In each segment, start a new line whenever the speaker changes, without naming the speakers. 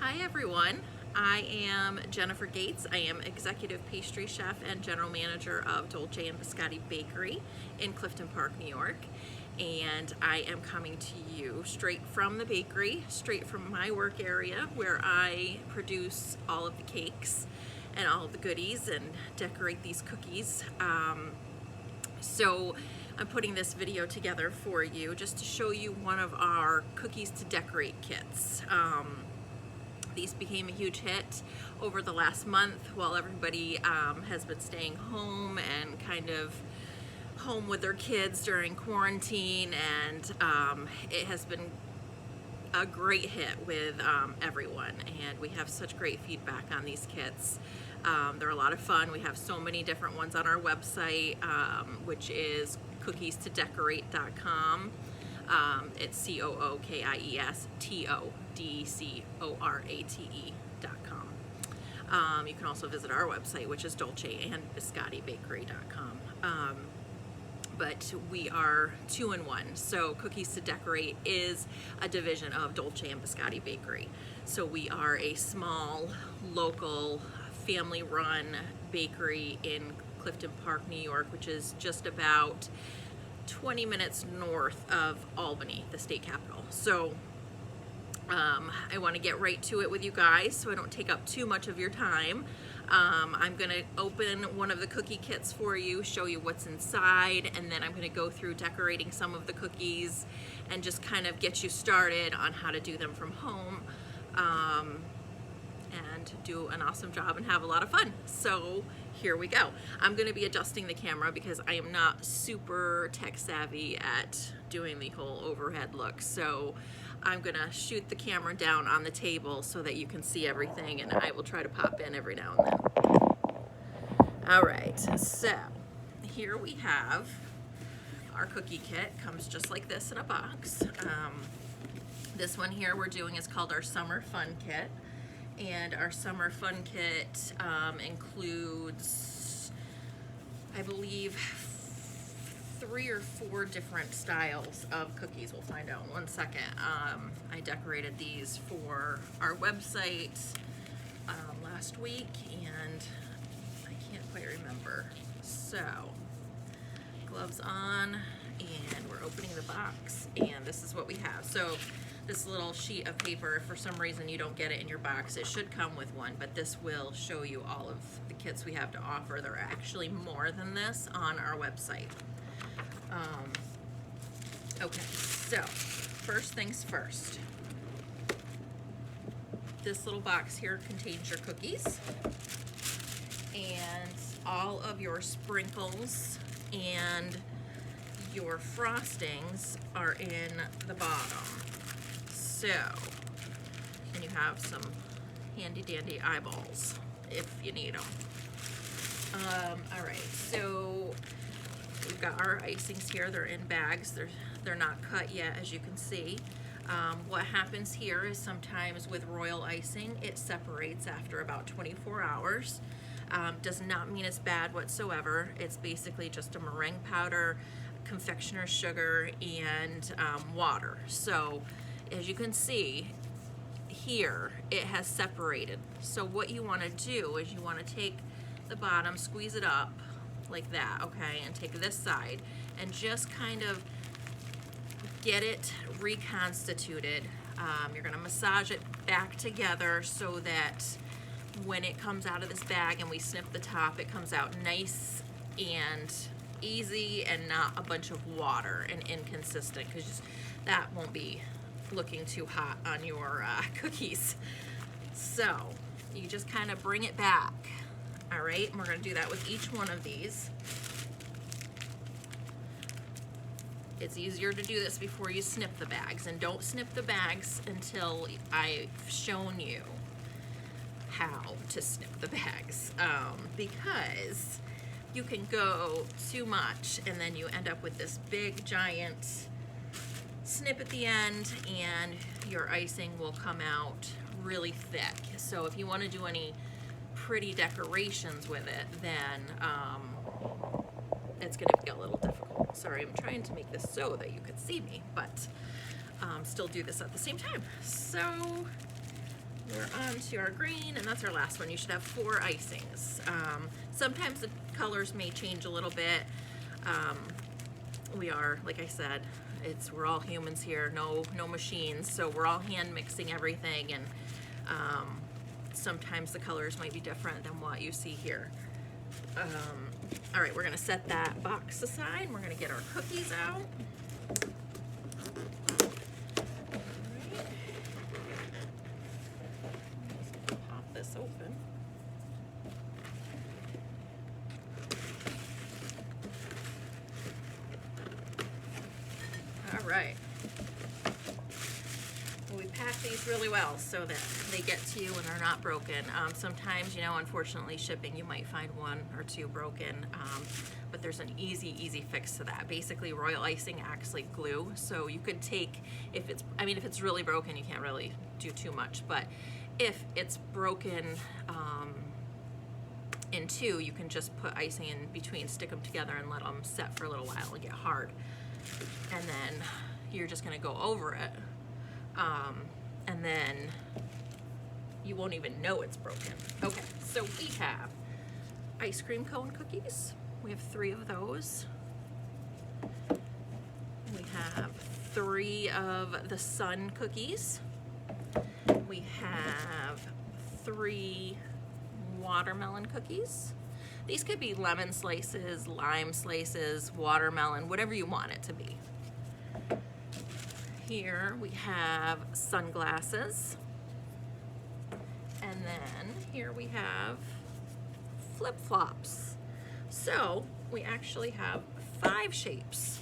Hi everyone, I am Jennifer Gates. I am Executive Pastry Chef and General Manager of Dolce and Biscotti Bakery in Clifton Park, New York. And I am coming to you straight from the bakery, straight from my work area where I produce all of the cakes and all of the goodies and decorate these cookies. So I'm putting this video together for you just to show you one of our cookies to decorate kits. These became a huge hit over the last month while everybody has been staying home and kind of home with their kids during quarantine, and it has been a great hit with everyone, and we have such great feedback on these kits. They're a lot of fun. We have so many different ones on our website, which is cookies2decorate.com. It's COOKIESTODCORATE.com. You can also visit our website, which is dolceandbiscottibakery.com. But we are 2-in-1. So Cookies to Decorate is a division of Dolce and Biscotti Bakery. So we are a small, local, family-run bakery in Clifton Park, New York, which is just about 20 minutes north of Albany, the state capital. So I want to get right to it with you guys so I don't take up too much of your time. I'm going to open one of the cookie kits for you, show you what's inside, and then I'm going to go through decorating some of the cookies and just kind of get you started on how to do them from home and do an awesome job and have a lot of fun. So here we go. I'm going to be adjusting the camera because I am not super tech savvy at doing the whole overhead look. So I'm going to shoot the camera down on the table so that you can see everything, and I will try to pop in every now and then. All right, so here we have our cookie kit. Comes just like this in a box. This one here we're doing is called our Summer Fun Kit. And our Summer Fun Kit includes, I believe, 3 or 4 different styles of cookies. We'll find out in 1 second. I decorated these for our website last week, and I can't quite remember. So, gloves on, and we're opening the box, and this is what we have. So, this little sheet of paper, if for some reason you don't get it in your box, it should come with one, but this will show you all of the kits we have to offer. There are actually more than this on our website. Okay, so first things first. This little box here contains your cookies and all of your sprinkles and your frostings are in the bottom. So, and you have some handy dandy eyeballs if you need them. All right, so we've got our icings here. They're in bags. They're not cut yet, as you can see. What happens here is sometimes with royal icing, it separates after about 24 hours. Does not mean it's bad whatsoever. It's basically just a meringue powder, confectioner's sugar, and water. So, as you can see here, it has separated. So what you want to do is you want to take the bottom, squeeze it up like that, okay, and take this side and just kind of get it reconstituted. You're going to massage it back together so that when it comes out of this bag and we snip the top, it comes out nice and easy and not a bunch of water and inconsistent, because that won't be looking too hot on your cookies. So you just kind of bring it back. All right, and we're going to do that with each one of these. It's easier to do this before you snip the bags, and don't snip the bags until I've shown you how to snip the bags, because you can go too much and then you end up with this big giant snip at the end, and your icing will come out really thick. So if you want to do any pretty decorations with it, then it's going to be a little difficult. Sorry, I'm trying to make this so that you could see me, but still do this at the same time. So we're on to our green, and that's our last one. You should have 4 icings. Sometimes the colors may change a little bit. We are, like I said, we're all humans here, no machines, so we're all hand mixing everything, and sometimes the colors might be different than what you see here. All right, we're gonna set that box aside, and we're gonna get our cookies out. Pop this open. All right. Well, we pack these really well so that they get to you and are not broken. Sometimes, you know, unfortunately shipping, you might find 1 or 2 broken, but there's an easy fix to that. Basically, royal icing acts like glue, so you could take, if it's really broken, you can't really do too much, but if it's broken in 2, you can just put icing in between, stick them together, and let them set for a little while and get hard. And then you're just gonna go over it, and then you won't even know it's broken. Okay, so we have ice cream cone cookies. We have 3 of those. We have 3 of the sun cookies. We have 3 watermelon cookies. These could be lemon slices, lime slices, watermelon, whatever you want it to be. Here we have sunglasses. And then here we have flip-flops. So we actually have 5 shapes.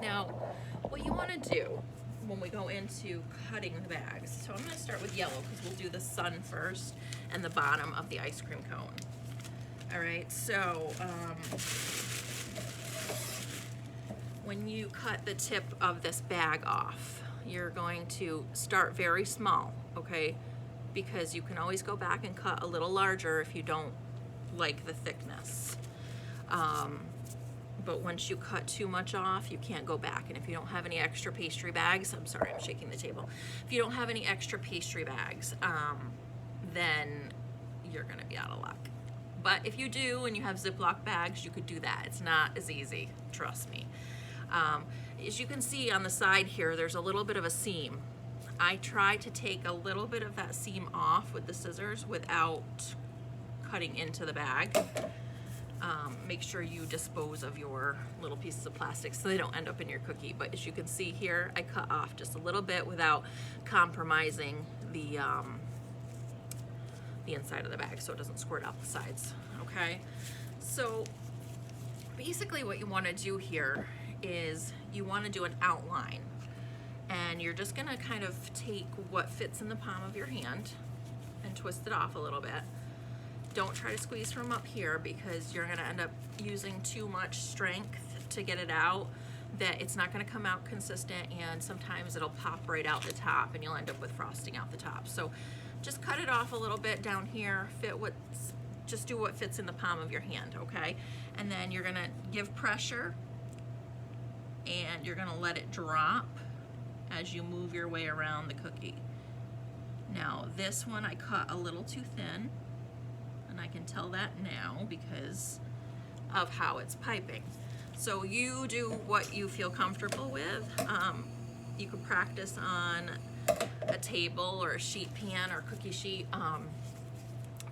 Now, what you want to do when we go into cutting the bags, so I'm going to start with yellow because we'll do the sun first and the bottom of the ice cream cone. All right, so when you cut the tip of this bag off, you're going to start very small, okay? Because you can always go back and cut a little larger if you don't like the thickness. But once you cut too much off, you can't go back. And if you don't have any extra pastry bags, I'm sorry, I'm shaking the table. If you don't have any extra pastry bags, then you're gonna be out of luck. But if you do and you have Ziploc bags, you could do that. It's not as easy, trust me. As you can see on the side here, there's a little bit of a seam. I try to take a little bit of that seam off with the scissors without cutting into the bag. Make sure you dispose of your little pieces of plastic so they don't end up in your cookie. But as you can see here, I cut off just a little bit without compromising the inside of the bag so it doesn't squirt out the sides, okay? So basically what you want to do here is you want to do an outline, and you're just going to kind of take what fits in the palm of your hand and twist it off a little bit. Don't try to squeeze from up here because you're going to end up using too much strength to get it out, that it's not going to come out consistent, and sometimes it'll pop right out the top and you'll end up with frosting out the top. So just cut it off a little bit down here, just do what fits in the palm of your hand, okay? And then you're gonna give pressure and you're gonna let it drop as you move your way around the cookie. Now this one I cut a little too thin, and I can tell that now because of how it's piping. So you do what you feel comfortable with. You could practice on a table or a sheet pan or cookie sheet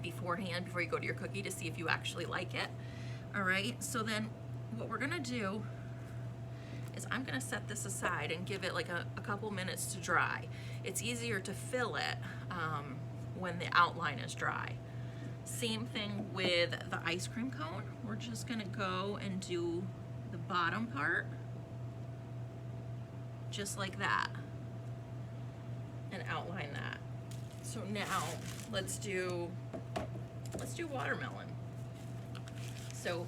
beforehand before you go to your cookie to see if you actually like it. All right, so then what we're gonna do is I'm gonna set this aside and give it like a couple minutes to dry. It's easier to fill it when the outline is dry. Same thing with the ice cream cone. We're just gonna go and do the bottom part just like that and outline that. So now let's do watermelon. So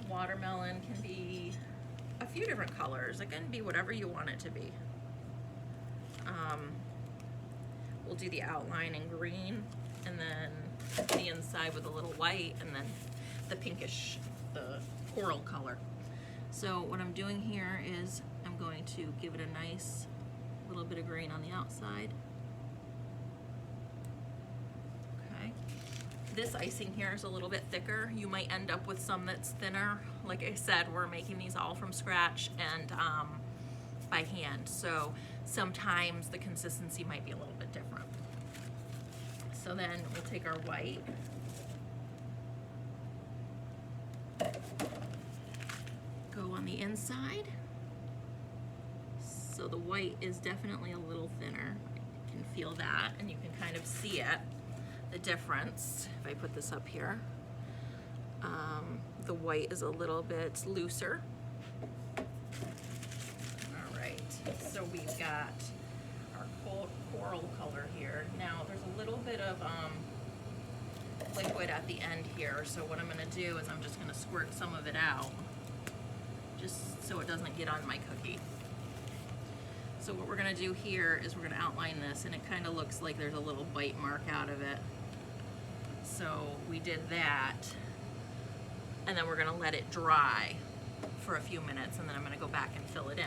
watermelon can be a few different colors. It can be whatever you want it to be. We'll do the outline in green, and then the inside with a little white, and then the pinkish, the coral color. So what I'm doing here is I'm going to give it a nice little bit of green on the outside this icing here is a little bit thicker. You might end up with some that's thinner. Like I said, we're making these all from scratch and by hand, so sometimes the consistency might be a little bit different. So then we'll take our white, go on the inside. So the white is definitely a little thinner. You can feel that, and you can kind of see it, the difference. If I put this up here, the white is a little bit looser. All right, so we've got our coral color here. Now there's a little bit of liquid at the end here, so what I'm gonna do is I'm just gonna squirt some of it out, just so it doesn't get on my cookie. So what we're gonna do here is we're gonna outline this, and it kind of looks like there's a little bite mark out of it. So we did that, and then we're gonna let it dry for a few minutes, and then I'm gonna go back and fill it in.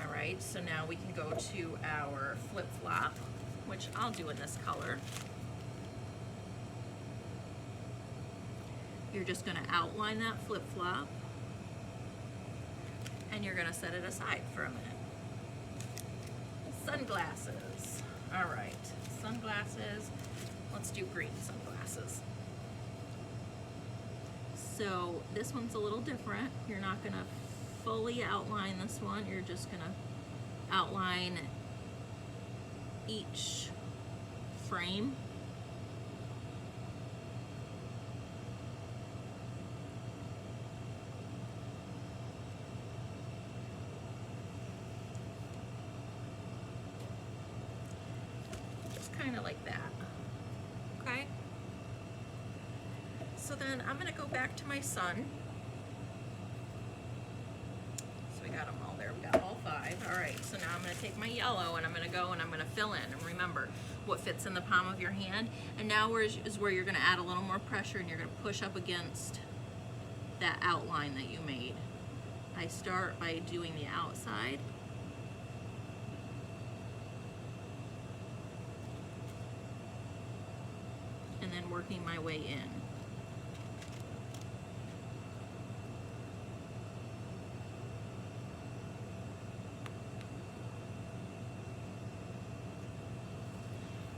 All right, so now we can go to our flip-flop, which I'll do in this color. You're just gonna outline that flip-flop, and you're gonna set it aside for a minute. Sunglasses. All right, sunglasses. Let's do green sunglasses. So this one's a little different. You're not gonna fully outline this one. You're just gonna outline each frame. Kind of like that, okay? So then I'm gonna go back to my sun. So we got them all there, we got all 5. All right, so now I'm gonna take my yellow and I'm gonna go and I'm gonna fill in. And remember, what fits in the palm of your hand. And now is where you're gonna add a little more pressure, and you're gonna push up against that outline that you made. I start by doing the outside. And then working my way in.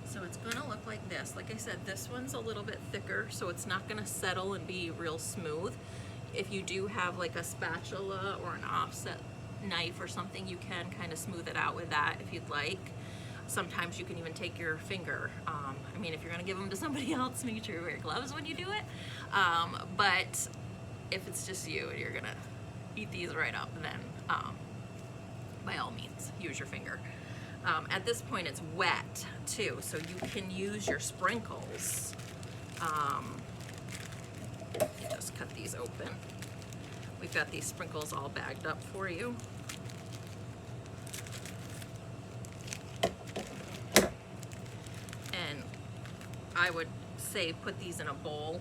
So it's gonna look like this. Like I said, this one's a little bit thicker, so it's not gonna settle and be real smooth. If you do have like a spatula or an offset knife or something, you can kind of smooth it out with that if you'd like. Sometimes you can even take your finger. I mean, if you're gonna give them to somebody else, make sure you wear gloves when you do it. But if it's just you and you're gonna eat these right up, then by all means, use your finger. At this point, it's wet too, so you can use your sprinkles. Just cut these open. We've got these sprinkles all bagged up for you. I would say put these in a bowl.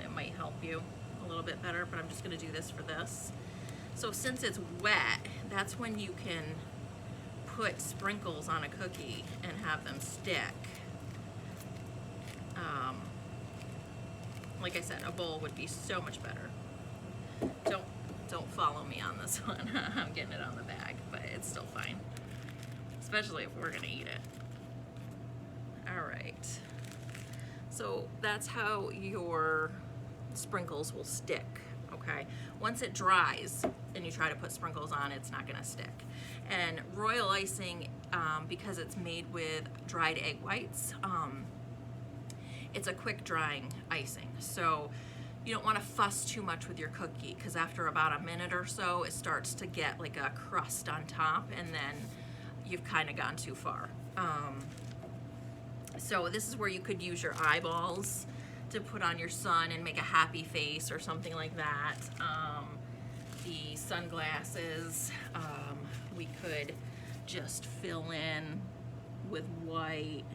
It might help you a little bit better, but I'm just gonna do this for this. So since it's wet, that's when you can put sprinkles on a cookie and have them stick. Like I said, a bowl would be so much better. Don't follow me on this one. I'm getting it on the bag, but it's still fine, especially if we're gonna eat it. All right. So that's how your sprinkles will stick, okay? Once it dries and you try to put sprinkles on, it's not gonna stick. And royal icing, because it's made with dried egg whites, it's a quick drying icing. So you don't wanna fuss too much with your cookie, because after about a minute or so, it starts to get like a crust on top, and then you've kind of gone too far. So this is where you could use your eyeballs to put on your sun and make a happy face or something like that. The sunglasses, we could just fill in with white.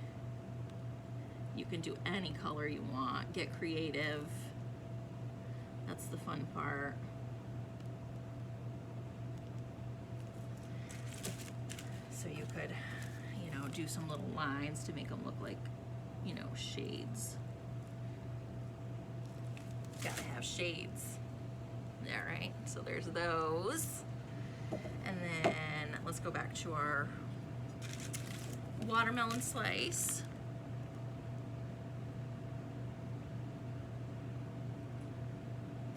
You can do any color you want, get creative. That's the fun part. So you could, you know, do some little lines to make them look like, you know, shades. Gotta have shades. All right, so there's those. And then let's go back to our watermelon slice.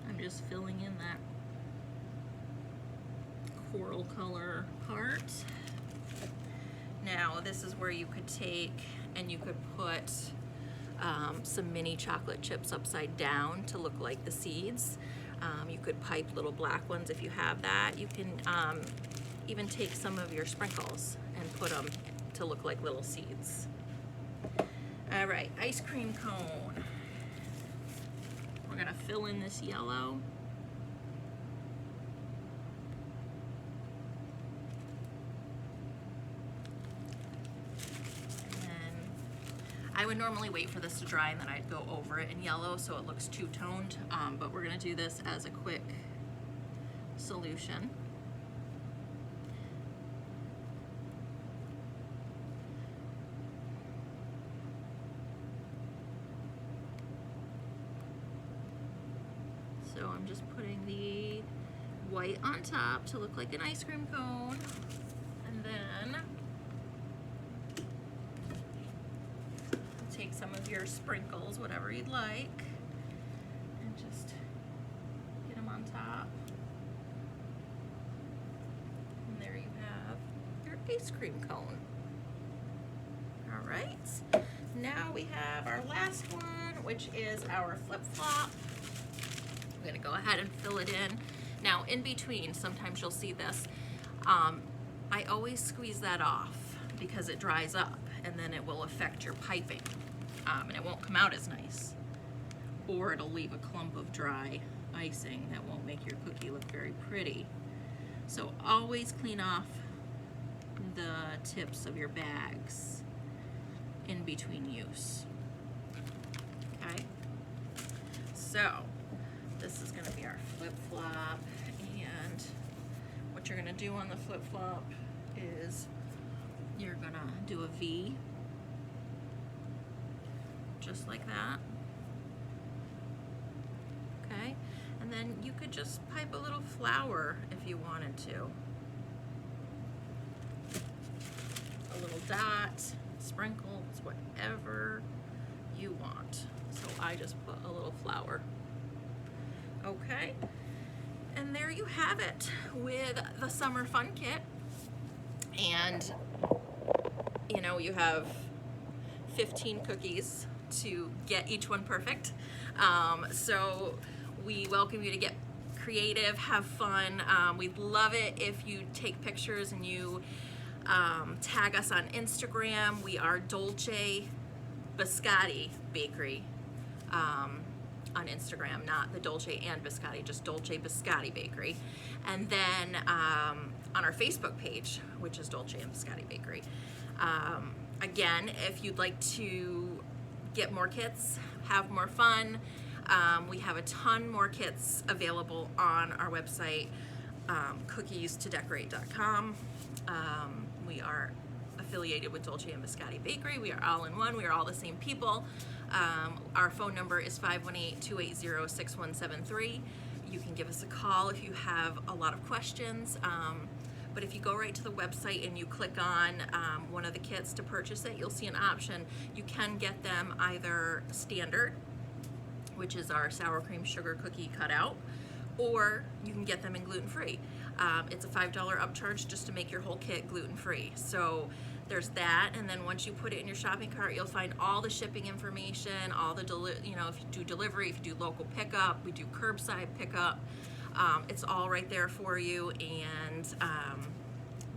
I'm just filling in that coral color part. Now this is where you could take and you could put some mini chocolate chips upside down to look like the seeds. You could pipe little black ones if you have that. You can even take some of your sprinkles and put them to look like little seeds. All right, ice cream cone. We're gonna fill in this yellow. I would normally wait for this to dry and then I'd go over it in yellow so it looks two-toned, but we're gonna do this as a quick solution. So I'm just putting the white on top to look like an ice cream cone, and then take some of your sprinkles, whatever you'd like, and just get them on top. And there you have your ice cream cone. All right, now we have our last one, which is our flip-flop. I'm gonna go ahead and fill it in. Now in between, sometimes you'll see this, I always squeeze that off because it dries up and then it will affect your piping. And it won't come out as nice, or it'll leave a clump of dry icing that won't make your cookie look very pretty. So always clean off the tips of your bags in between use. Okay, so this is going to be our flip-flop, and what you're going to do on the flip-flop is you're going to do a V, just like that. Okay, and then you could just pipe a little flower if you wanted to. A little dot, sprinkles, whatever you want. So I just put a little flower. Okay, and there you have it with the Summer Fun Kit. And you know, you have 15 cookies to get each one perfect. So we welcome you to get creative, have fun. We'd love it if you take pictures and you tag us on Instagram. We are Dolce Biscotti Bakery on Instagram, not the Dolce and Biscotti, just Dolce Biscotti Bakery. And then on our Facebook page, which is Dolce and Biscotti Bakery. Again, if you'd like to get more kits, have more fun, we have a ton more kits available on our website, cookies2decorate.com. We are affiliated with Dolce and Biscotti Bakery. We are all in one. We are all the same people. Our phone number is 518-280-6173. You can give us a call if you have a lot of questions. But if you go right to the website and you click on one of the kits to purchase it, you'll see an option. You can get them either standard, which is our sour cream sugar cookie cutout, or you can get them in gluten-free. It's a $5 upcharge just to make your whole kit gluten-free. So there's that, and then once you put it in your shopping cart, you'll find all the shipping information, all the, you know, if you do delivery, if you do local pickup, we do curbside pickup. It's all right there for you, and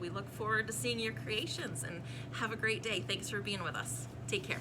we look forward to seeing your creations, and have a great day. Thanks for being with us. Take care.